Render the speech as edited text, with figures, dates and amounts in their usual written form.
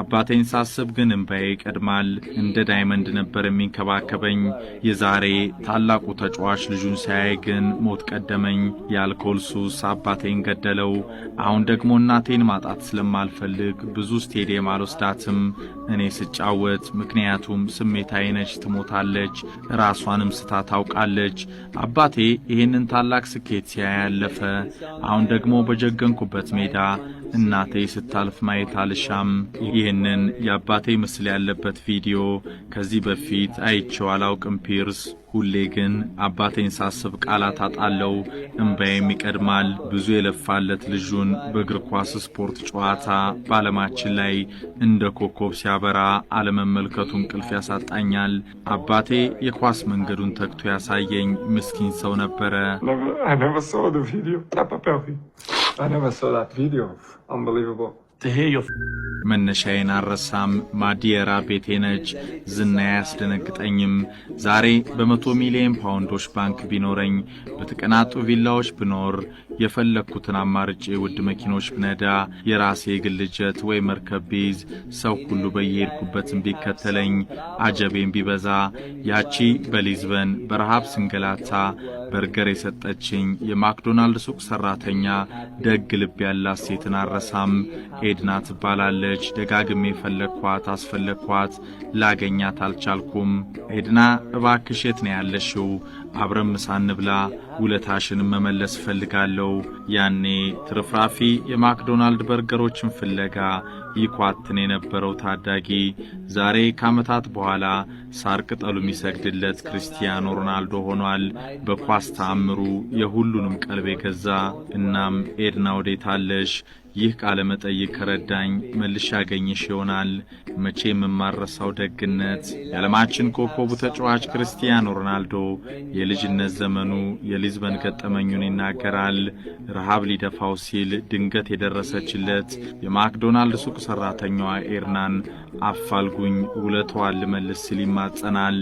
አባቴን ሳስብ ግን እንባዬ ይቀድማል። እንደ ዳይመንድ ነበር የሚንከባከበኝ። የዛሬ ታላቁ ተጫዋች ልጁን ሲያይ ግን ሞት ቀደመኝ። የአልኮል ሱስ አባቴን ገደለው። አሁን ደግሞ እናቴን ማጣት ስለማልፈልግ ብዙ ስቴዲየም አልወስዳትም እኔ ስጫወት፣ ምክንያቱም ስሜታዊ ነች፣ ትሞታለች፣ ራሷንም ስታ ታውቃለች። አባቴ ይህንን ታላቅ ስኬት ሲያይ ያለፈ። አሁን ደግሞ በጀገንኩበት ሜዳ እናቴ ስታልፍ ማየት አልሻም። ይህንን የአባቴ ምስል ያለበት ቪዲዮ ከዚህ በፊት አይቼው አላውቅም ፒርስ። ሁሌ ግን አባቴን ሳስብ ቃላት አጣለው፣ እንባዬም ይቀድማል። ብዙ የለፋለት ልጁን በእግር ኳስ ስፖርት ጨዋታ በዓለማችን ላይ እንደ ኮከብ ሲያበራ አለመመልከቱ እንቅልፍ ያሳጣኛል። አባቴ የኳስ መንገዱን ተግቶ ያሳየኝ ምስኪን ሰው ነበረ። Unbelievable. መነሻዬን አረሳም። ማዲየራ ቤቴ ነች። ዝና ያስደነግጠኝም። ዛሬ በ100 ሚሊዮን ፓውንዶች ባንክ ቢኖረኝ፣ በተቀናጡ ቪላዎች ብኖር፣ የፈለኩትን አማርጬ ውድ መኪኖች ብነዳ፣ የራሴ ግል ጀት ወይ መርከብ ቢይዝ፣ ሰው ሁሉ በየሄድኩበትም ቢከተለኝ፣ አጀቤም ቢበዛ፣ ያቺ በሊዝበን በረሃብ ስንገላታ በርገር የሰጠችኝ የማክዶናልድ ሱቅ ሰራተኛ ደግ ልብ ያላት ሴትን አረሳም። ኤድና ትባላለች። ደጋግሜ ፈለኳት፣ አስፈለኳት፣ ላገኛት አልቻልኩም። ኤድና እባክሽ የት ነው ያለሽው? አብረን ምሳ እንብላ፣ ውለታሽን መመለስ ፈልጋለሁ። ያኔ ትርፍራፊ የማክዶናልድ በርገሮችን ፍለጋ ይኳትን የነበረው ታዳጊ ዛሬ ከዓመታት በኋላ ሳር ቅጠሉ የሚሰግድለት ክርስቲያኖ ሮናልዶ ሆኗል። በኳስ ተአምሩ የሁሉንም ቀልብ የገዛ። እናም ኤድና ወዴት አለሽ? ይህ ቃለ መጠይቅ ከረዳኝ መልሼ ያገኝሽ ይሆናል። መቼም የማረሳው ደግነት የዓለማችን ኮከቡ ተጫዋች ክርስቲያኖ ሮናልዶ የልጅነት ዘመኑ የሊዝበን ገጠመኙን ይናገራል። ረሃብ ሊደፋው ሲል ድንገት የደረሰችለት የማክዶናልድ ሱቅ ሰራተኛዋ ኤርናን አፋልጉኝ ውለታዋን ልመልስ ሲል ይማጸናል።